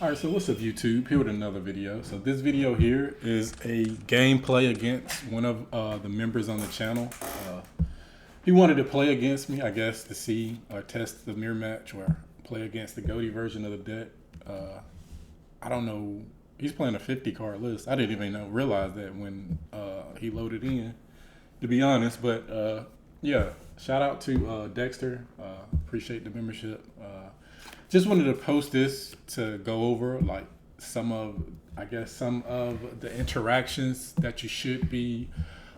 All right, so what's up, YouTube? Here with another video. So this video here is a gameplay against one of the members on the channel. He wanted to play against me, I guess, to see or test the mirror match or play against the GOATY version of the deck. I don't know. He's playing a 50 card list. I didn't even realize that when he loaded in, to be honest. But yeah, shout out to Dexter. Appreciate the membership. Just wanted to post this to go over like some of the interactions that you should be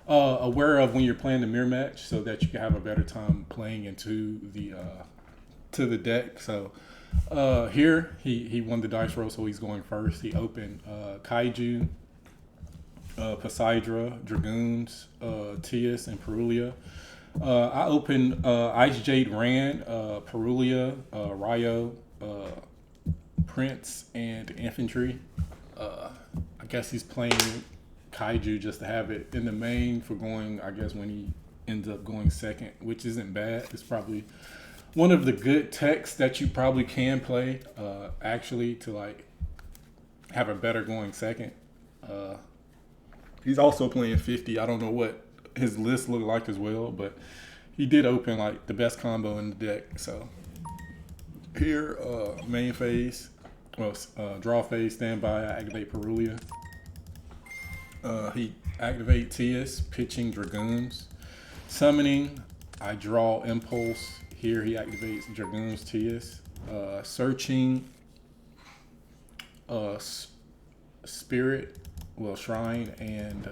aware of when you're playing the mirror match, so that you can have a better time playing into the to the deck. So here he won the dice roll, so he's going first. He opened Kaiju, Poseidra, Dragoons, Tias, and Perulia. I opened Ice Jade Rand, Perulia, Ryo, Prince, and Infantry. I guess he's playing Kaiju just to have it in the main for going, I guess, when he ends up going second, which isn't bad. It's probably one of the good techs that you probably can play, actually, to like have a better going second. He's also playing 50. I don't know what his list looked like as well, but he did open like the best combo in the deck. So here, main phase, draw phase, standby, I activate Perulia. He activate Tias, pitching Dragoons. Summoning, I draw Impulse. Here he activates Dragoons, Tias. Searching, Spirit, Shrine, and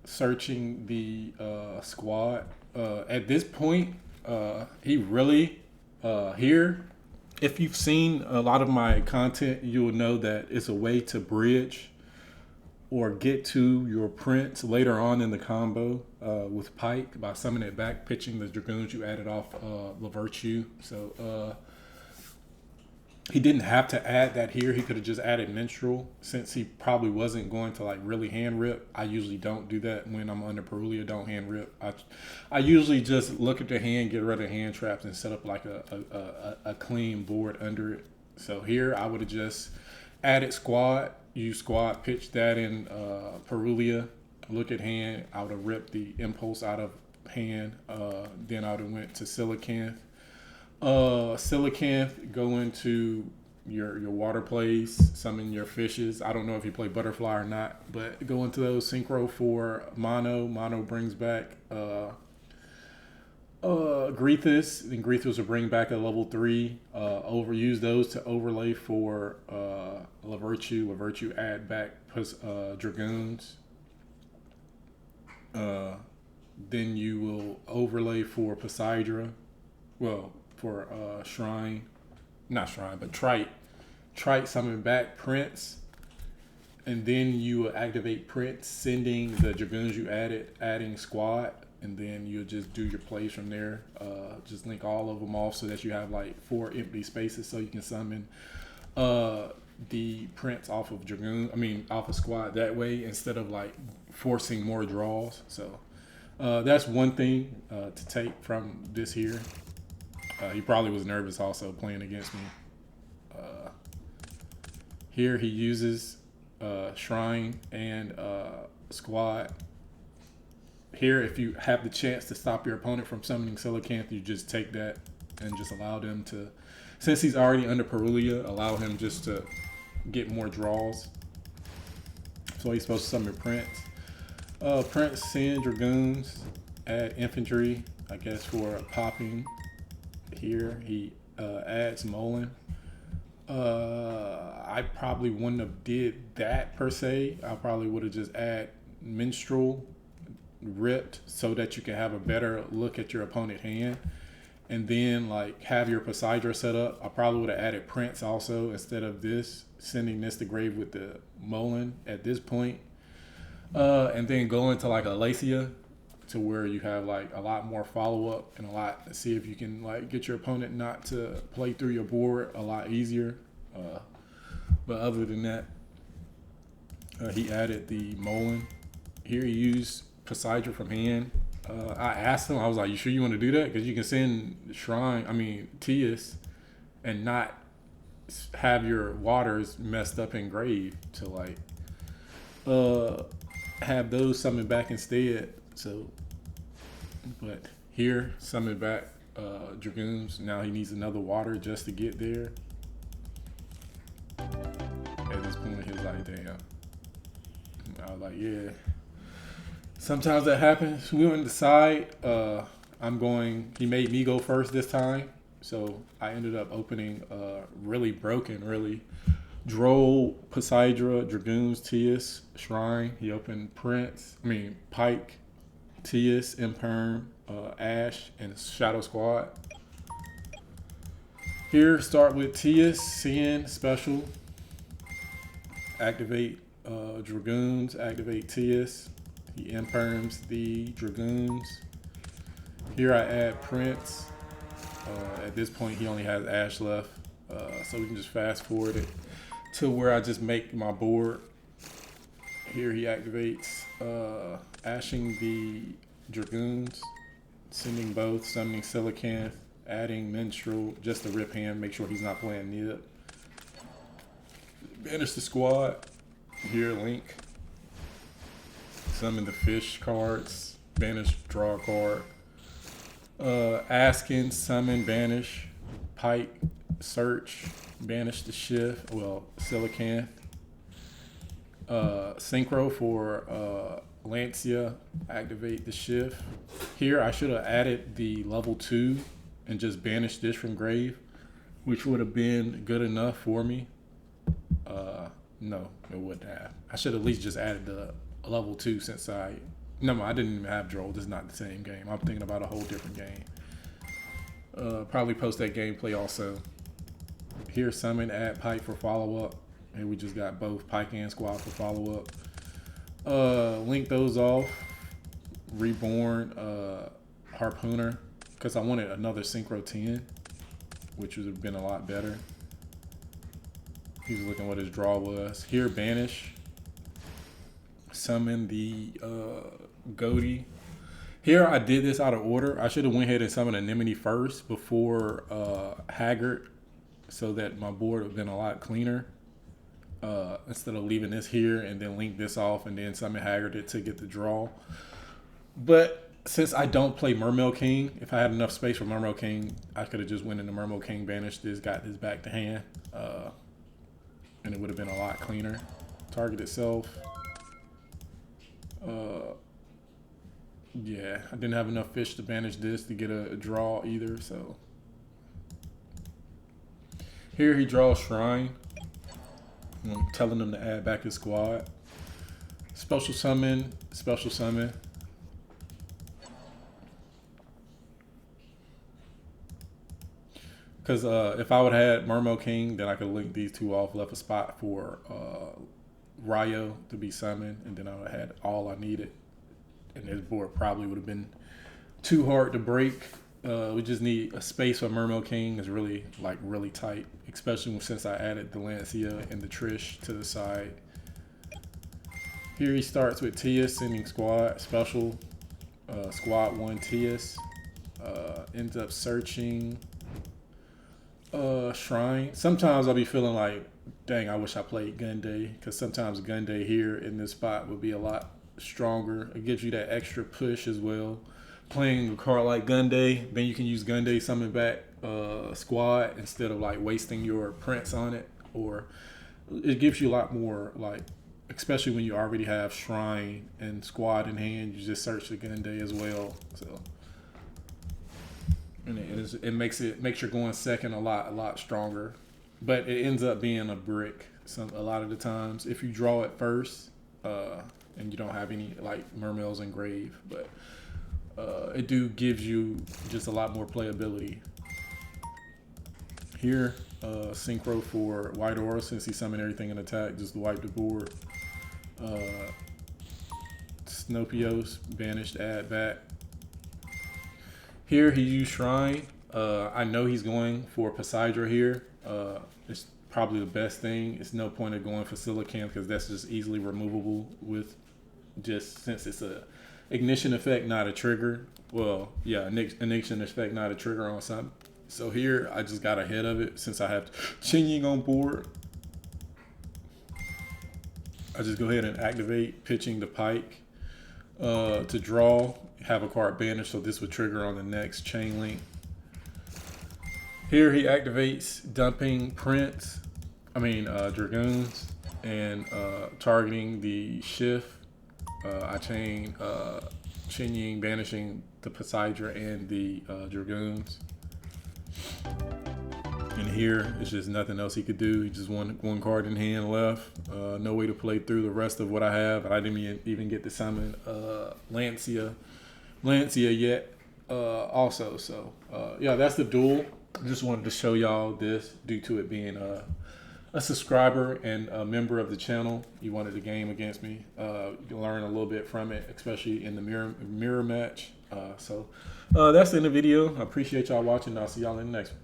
searching the squad. At this point, he really here. If you've seen a lot of my content, you will know that it's a way to bridge or get to your Prince later on in the combo with Pike by summoning it back, pitching the Dragoons you added off Lavirtue. So he didn't have to add that here. He could have just added Minstrel, since he probably wasn't going to like really hand rip. I usually don't do that when I'm under Perulia. Don't hand rip. I usually just look at the hand, get rid of hand traps, and set up like a clean board under it. So here I would have just added squad, use squad, pitch that in Perulia, look at hand. I would have ripped the Impulse out of hand. Then I would have went to Silicon. Silicon, go into your water plays, summon your fishes. I don't know if you play butterfly or not, but go into those synchro for mono. Mono brings back Grethus, and Grethus will bring back a level 3. Overuse those to overlay for Lavirtue. Lavirtue add back Dragoons. Then you will overlay for Poseidra. For Shrine, not Shrine, but Trite. Trite summon back Prince, and then you will activate Prince, sending the Dragoons you added, adding squad, and then you'll just do your plays from there. Just link all of them off so that you have like 4 empty spaces, so you can summon the Prince off of off of squad that way, instead of like forcing more draws. So that's one thing to take from this here. He probably was nervous also playing against me. Here he uses Shrine and Squad. Here, if you have the chance to stop your opponent from summoning Coelacanth, you just take that and just allow them to, since he's already under Perulia, allow him just to get more draws. So he's supposed to summon Prince. Prince, send Dragoons, add Infantry, I guess, for popping. Here he adds Molin. I probably wouldn't have did that per se. I probably would have just add Minstrel, ripped, so that you can have a better look at your opponent hand, and then like have your Poseidra set up. I probably would have added Prince also instead of this, sending this to grave with the Molin at this point, and then go into like Alacia, to where you have like a lot more follow-up and a lot to see if you can like get your opponent not to play through your board a lot easier. But other than that, he added the Molin. Here he used Poseidra from hand. I asked him, I was like, you sure you want to do that? Because you can send Tias, and not have your waters messed up in grave to like uh have those summon back instead. So, but here summon back dragoons. Now he needs another water just to get there. At this point, he was like, "Damn." I was like, "Yeah." Sometimes that happens. We went to decide. He made me go first this time. So I ended up opening really broken, really Droll, Poseidra, Dragoons, Tias, Shrine. He opened Pike, Tias, Imperm, Ash, and Shadow Squad. Here, start with Tias, CN, Special. Activate Dragoons, activate Tias. He Imperms the Dragoons. Here I add Prince. At this point, he only has Ash left. So we can just fast forward it to where I just make my board. Here he activates Ashing the Dragoons, sending both, summoning Silicanth, adding Minstrel, just to rip him, make sure he's not playing Nib. Banish the squad. Here, Link. Summon the fish cards, banish, draw a card. Askin, summon, banish, Pike, search, banish the shift, Silicanth. Synchro for Lancia, activate the shift. Here I should have added the level 2 and just banished this from grave, which would have been good enough for me. No, it wouldn't have. I should at least just added the level 2 since I didn't even have Droll. This is not the same game. I'm thinking about a whole different game. Probably post that gameplay also. Here, summon, add Pike for follow-up. And we just got both Pike and Squad for follow-up. Link those off. Reborn, Harpooner. Because I wanted another Synchro 10, which would have been a lot better. He was looking what his draw was. Here, banish. Summon the Goaty. Here I did this out of order. I should have went ahead and summoned Anemone first before Haggard, so that my board would have been a lot cleaner. Instead of leaving this here and then link this off and then summon Haggard to get the draw. But since I don't play Mermail King, if I had enough space for Mermail King, I could have just went into Mermail King, banished this, got this back to hand, and it would have been a lot cleaner. Target itself. Yeah, I didn't have enough fish to banish this to get a draw either, so. Here he draws Shrine. I'm telling him to add back his squad. Special summon, special summon. Because if I would have had Mermail King, then I could link these two off, left a spot for Ryo to be summoned, and then I would have had all I needed. And this board probably would have been too hard to break. We just need a space for Mermail King. Is really tight, especially since I added the Lancia and the Trish to the side. Here he starts with Tias, sending squad, special, squad 1 Tias. Ends up searching Shrine. Sometimes I'll be feeling like, dang, I wish I played Gunday, because sometimes Gunday here in this spot would be a lot stronger. It gives you that extra push as well. Playing a card like Gunday, then you can use Gunday summon back squad instead of like wasting your Prince on it. Or it gives you a lot more, like, especially when you already have Shrine and squad in hand, you just search the Gunday as well. So and it makes your going second a lot stronger. But it ends up being a brick a lot of the times if you draw it first and you don't have any like Mermails in grave. But it gives you just a lot more playability. Here, Synchro for White Aura, since he summoned everything in attack, just wipe the board. Snopios, banished, add back. Here he used Shrine. I know he's going for Poseidra here. It's probably the best thing. It's no point of going for Silicanth because that's just easily removable with just since it's a ignition effect, not a trigger. Well, yeah, ignition effect, not a trigger on something. So here, I just got ahead of it since I have Chen Ying on board. I just go ahead and activate pitching the pike to draw, have a card banished, so this would trigger on the next chain link. Here he activates dumping dragoons and targeting the shift. I chain Chen Ying, banishing the Poseidra and the dragoons. And here, it's just nothing else he could do. He just one card in hand left. No way to play through the rest of what I have. I didn't even get to summon Lancia yet. Also, so yeah, that's the duel. Just wanted to show y'all this due to it being a subscriber and a member of the channel. You wanted to game against me. You can learn a little bit from it, especially in the mirror match. So that's in the video. I appreciate y'all watching. I'll see y'all in the next one.